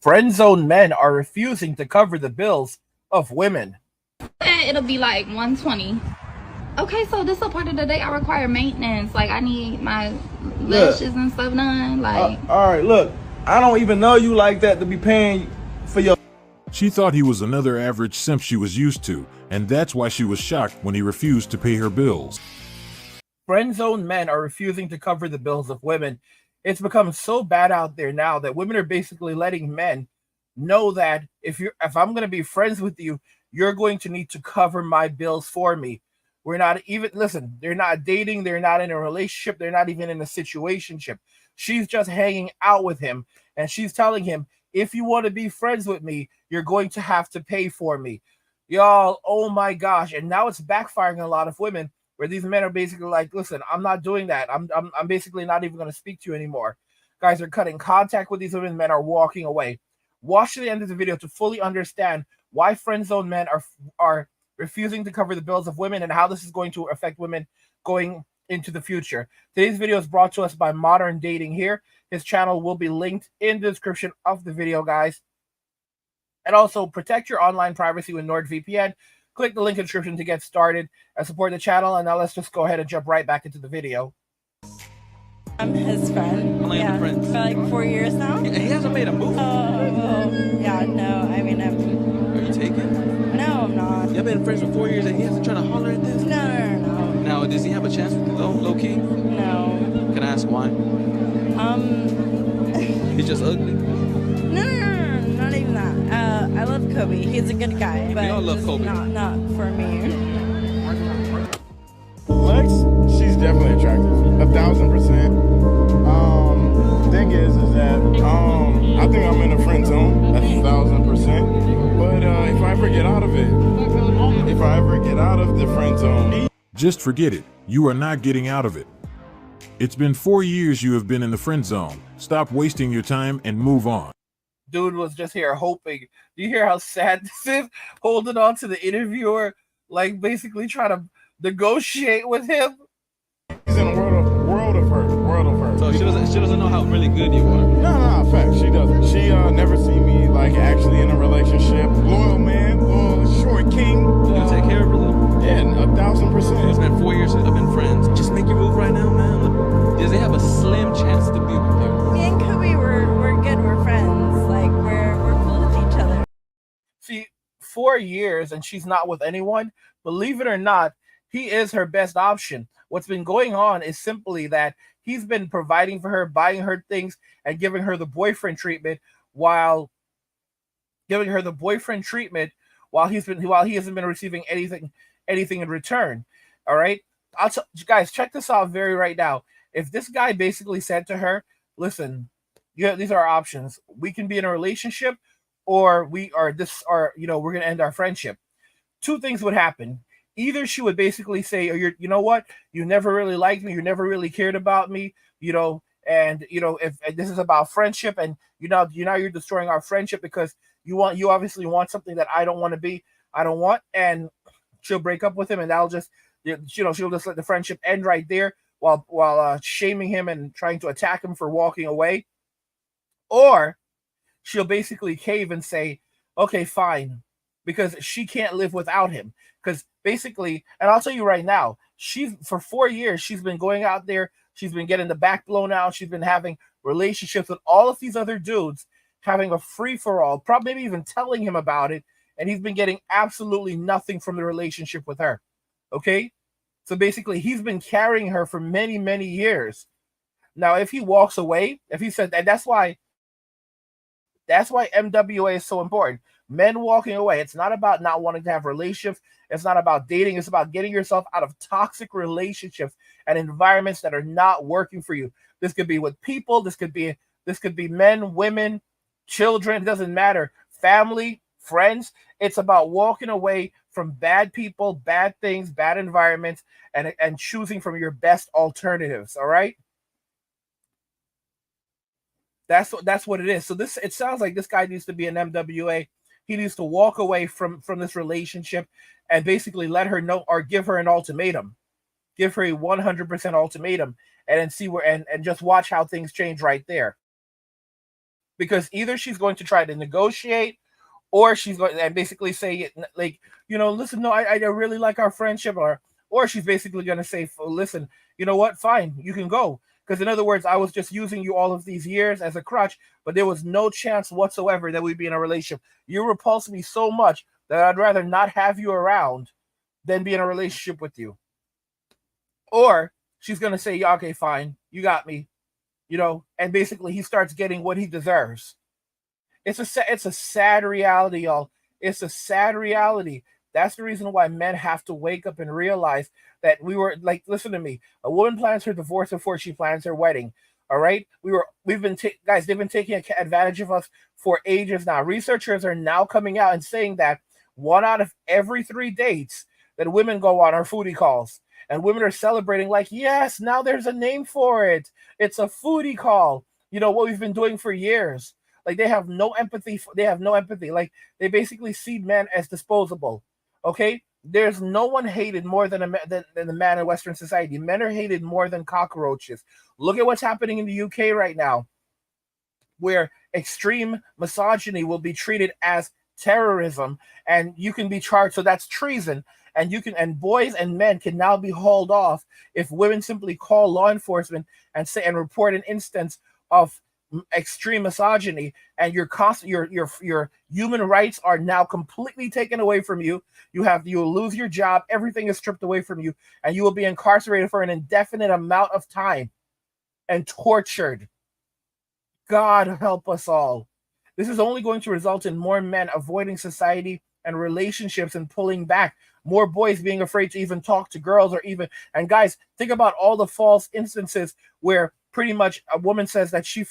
Friend zone men are refusing to cover the bills of women. It'll be like 120. Okay, so this is a part of the day I require maintenance. Like I need my lashes and stuff done. Like, all right, look, I don't even know you like that to be paying for your. She thought he was another average simp she was used to, and that's why she was shocked when he refused to pay her bills. Friend zone men are refusing to cover the bills of women. It's become so bad out there now that women are basically letting men know that if I'm going to be friends with you, you're going to need to cover my bills for me. We're not even, listen, they're not dating, they're not in a relationship, they're not even in a situationship. She's just hanging out with him, and she's telling him, if you want to be friends with me, you're going to have to pay for me. Y'all, oh my gosh. And now it's backfiring on a lot of women where these men are basically like, listen, I'm not doing that. I'm basically not even going to speak to you anymore. Guys are cutting contact with these women. Men are walking away. Watch to the end of the video to fully understand why friend zone men are refusing to cover the bills of women and how this is going to affect women going into the future. Today's video is brought to us by Modern Dating here. His channel will be linked in the description of the video, guys. And also, protect your online privacy with NordVPN. Click the link in the description to get started and support the channel. And now let's just go ahead and jump right back into the video. I'm his friend. How long have you been friends? For like 4 years now. Yeah, he hasn't made a move. Yeah, no. I mean, Are you taken? No, I'm not. Y'all been friends for 4 years and he hasn't tried to holler at this? No. Now, does he have a chance with low key? No. Can I ask why? He's just ugly? No, not even that. I love Kobe. He's a good guy. But we all love Kobe. Not for me. Lex, she's definitely attractive, 1,000%. Thing is that I think I'm in a friend zone, 1,000%. But if I ever get out of the friend zone, just forget it. You are not getting out of it. It's been 4 years you have been in the friend zone. Stop wasting your time and move on. Dude was just here hoping. Do you hear how sad this is? Holding on to the interviewer, like basically trying to negotiate with him. He's in a world of hurt. So she doesn't know how really good you are. No, fact, she doesn't. She never seen me like actually in a relationship. Loyal man, loyal short king. You take care of her though? Yeah, 1,000%. It's been 4 years since I've been friends. Just make your move right now, man. Does he have a slim chance to be with you? Me and Kobe, we're good. We're friends. Like we're cool with each other. See, 4 years and she's not with anyone. Believe it or not, he is her best option. What's been going on is simply that he's been providing for her, buying her things, and giving her the boyfriend treatment while he hasn't been receiving anything in return. All right, guys, check this out right now. If this guy basically said to her, "Listen, these are our options. We can be in a relationship, or we're gonna end our friendship." Two things would happen. Either she would basically say, "Oh, you know what? You never really liked me. You never really cared about me. If this is about friendship, and you're destroying our friendship because you obviously want something that I don't want." And she'll break up with him, and that'll just, she'll just let the friendship end right there while shaming him and trying to attack him for walking away. Or she'll basically cave and say, "Okay, fine," because she can't live without him. Because basically, and I'll tell you right now, for 4 years, she's been going out there, she's been getting the back blown out, she's been having relationships with all of these other dudes, having a free-for-all, probably maybe even telling him about it, and he's been getting absolutely nothing from the relationship with her. Okay? So basically, he's been carrying her for many, many years. Now, if he walks away, if he said that, that's why MWA is so important. Men walking away. It's not about not wanting to have relationships. It's not about dating. It's about getting yourself out of toxic relationships and environments that are not working for you. This could be with people. This could be men, women, children. It doesn't matter. Family, friends. It's about walking away from bad people, bad things, bad environments, and choosing from your best alternatives. All right. That's what it is. So it sounds like this guy needs to be an MWA. He needs to walk away from this relationship and basically let her know, or give her an ultimatum. Give her a 100% ultimatum, and then see and just watch how things change right there. because either she's going to try to negotiate, or she's going and basically say like, listen, no, I really like our friendship, or she's basically going to say, listen, you know what, fine, you can go. Because in other words, I was just using you all of these years as a crutch, but there was no chance whatsoever that we'd be in a relationship. You repulse me so much that I'd rather not have you around than be in a relationship with you. Or she's going to say, yeah, okay, fine, you got me, and basically he starts getting what he deserves. It's a sad reality, y'all. It's a sad reality. That's the reason why men have to wake up and realize that we were like, listen to me. A woman plans her divorce before she plans her wedding. All right, guys. They've been taking advantage of us for ages now. Researchers are now coming out and saying that 1 out of every 3 dates that women go on are foodie calls, and women are celebrating like, yes, now there's a name for it. It's a foodie call. What we've been doing for years. Like they have no empathy. They have no empathy. Like they basically see men as disposable. Okay, there's no one hated more than the man in Western society. Men are hated more than cockroaches. Look at what's happening in the UK right now, where extreme misogyny will be treated as terrorism, and you can be charged. So that's treason, and boys and men can now be hauled off if women simply call law enforcement and report an instance of extreme misogyny, and your human rights are now completely taken away from you. You'll lose your job. Everything is stripped away from you, and you will be incarcerated for an indefinite amount of time and tortured. God help us all. This is only going to result in more men avoiding society and relationships and pulling back. More boys being afraid to even talk to girls, and guys, think about all the false instances where pretty much a woman says that she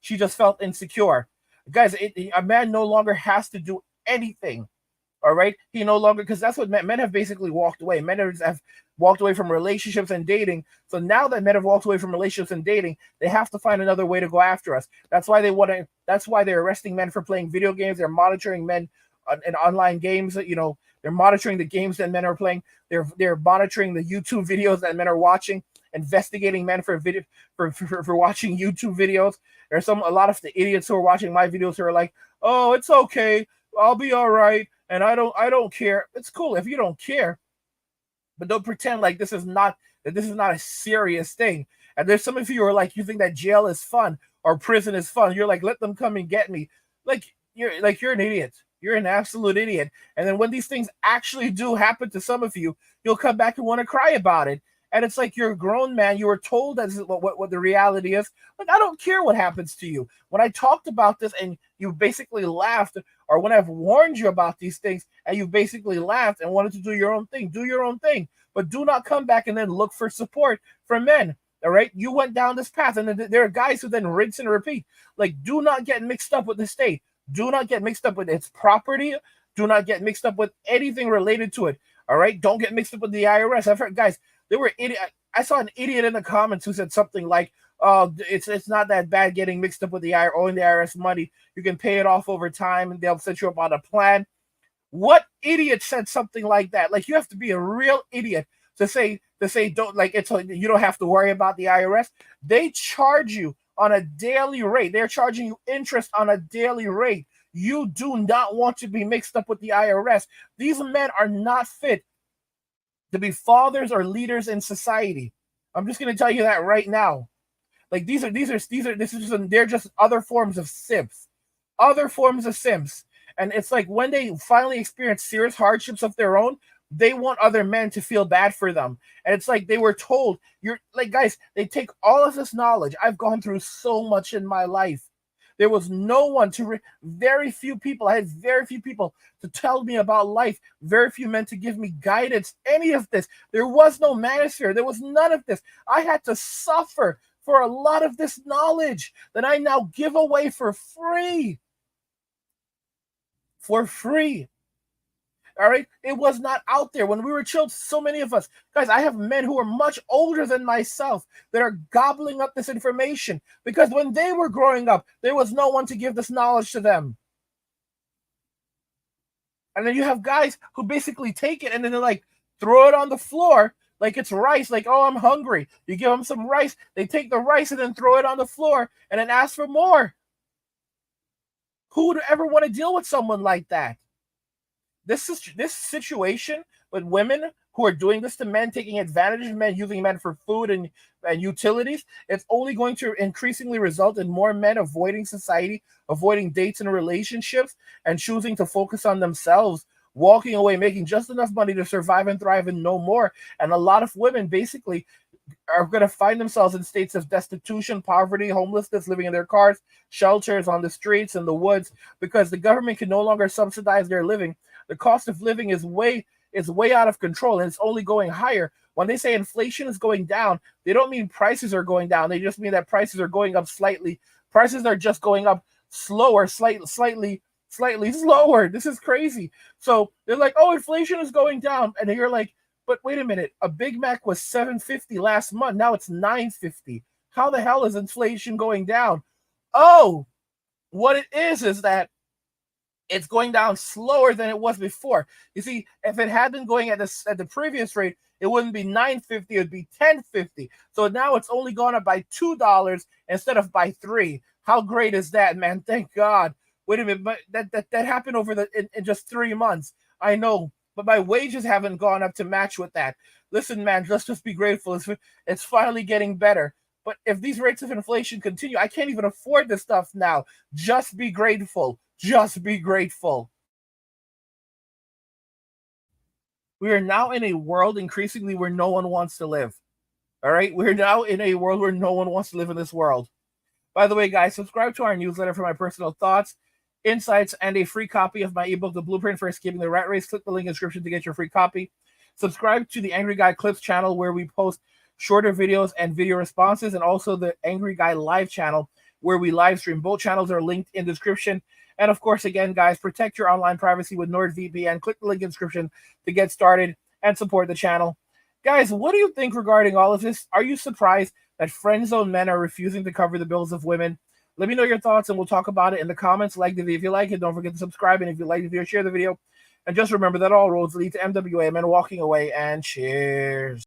just felt insecure. Guys, a man no longer has to do anything. All right, he no longer, because that's what men have basically walked away. Men have walked away from relationships and dating. So now that men have walked away from relationships and dating, they have to find another way to go after us. That's why That's why they're arresting men for playing video games. They're monitoring men in online games. They're monitoring the games that men are playing. They're monitoring the YouTube videos that men are watching. Investigating men for watching YouTube videos. There's a lot of the idiots who are watching my videos who are like, oh, it's okay, I'll be all right, and I don't care. It's cool if you don't care, but don't pretend like this is not a serious thing. And there's some of you who are like, you think that jail is fun or prison is fun. You're like, let them come and get me. You're an idiot. You're an absolute idiot. And then when these things actually do happen to some of you, you'll come back and want to cry about it. And it's like, you're a grown man. You were told that this is what the reality is. Like, I don't care what happens to you. When I talked about this and you basically laughed, or when I've warned you about these things and you basically laughed and wanted to do your own thing, do your own thing. But do not come back and then look for support from men. All right? You went down this path, and then there are guys who then rinse and repeat. Like, do not get mixed up with the state. Do not get mixed up with its property. Do not get mixed up with anything related to it. All right? Don't get mixed up with the IRS. I've heard, guys, I saw an idiot in the comments who said something like, "Oh, it's not that bad getting mixed up with owing the IRS money. You can pay it off over time, and they'll set you up on a plan." What idiot said something like that? Like, you have to be a real idiot to say don't, like, you don't have to worry about the IRS. They charge you on a daily rate. They're charging you interest on a daily rate. You do not want to be mixed up with the IRS. These men are not fit to be fathers or leaders in society. I'm just going to tell you that right now. Like, they're just other forms of simps. Other forms of simps. And it's like, when they finally experience serious hardships of their own, they want other men to feel bad for them. And it's like, they were told, you're like, guys, they take all of this knowledge. I've gone through so much in my life. There was no one very few people. I had very few people to tell me about life. Very few men to give me guidance. Any of this. There was no manosphere. There was none of this. I had to suffer for a lot of this knowledge that I now give away for free. For free. All right? It was not out there. When we were children, so many of us, guys, I have men who are much older than myself that are gobbling up this information because when they were growing up, there was no one to give this knowledge to them. And then you have guys who basically take it and then they're like, throw it on the floor like it's rice. Like, oh, I'm hungry. You give them some rice. They take the rice and then throw it on the floor and then ask for more. Who would ever want to deal with someone like that? This situation with women who are doing this to men, taking advantage of men, using men for food and utilities, it's only going to increasingly result in more men avoiding society, avoiding dates and relationships, and choosing to focus on themselves, walking away, making just enough money to survive and thrive and no more. And a lot of women basically are going to find themselves in states of destitution, poverty, homelessness, living in their cars, shelters, on the streets, in the woods, because the government can no longer subsidize their living. The cost of living is way out of control, and it's only going higher. When they say inflation is going down, they don't mean prices are going down. They just mean that prices are going up slightly. Prices are just going up slower, slightly slower. This is crazy. So they're like, oh, inflation is going down. And you're like, but wait a minute, a Big Mac was $7.50 last month. Now it's $9.50. How the hell is inflation going down? Oh, what it is that it's going down slower than it was before. You see, if it had been going at the previous rate, it wouldn't be $9.50, it would be $10.50. So now it's only gone up by $2 instead of by $3. How great is that, man? Thank God. Wait a minute, but that happened over in just 3 months. I know, but my wages haven't gone up to match with that. Listen, man, let's just be grateful. It's finally getting better. But if these rates of inflation continue, I can't even afford this stuff now. Just be grateful. Just be grateful. We are now in a world increasingly where no one wants to live. All right? We're now in a world where no one wants to live in this world. By the way, guys, subscribe to our newsletter for my personal thoughts, insights, and a free copy of my ebook, The Blueprint for Escaping the Rat Race. Click the link in the description to get your free copy. Subscribe to the Angry Guy Clips channel where we post shorter videos and video responses, and also the Angry Guy Live channel where we live stream. Both channels are linked in the description. And of course, again, guys, protect your online privacy with NordVPN. Click the link in the description to get started and support the channel. Guys, what do you think regarding all of this? Are you surprised that friend zone men are refusing to cover the bills of women? Let me know your thoughts and we'll talk about it in the comments. Like the video if you like it. Don't forget to subscribe. And if you like the video, share the video. And just remember that all roads lead to MWA, men walking away. And cheers.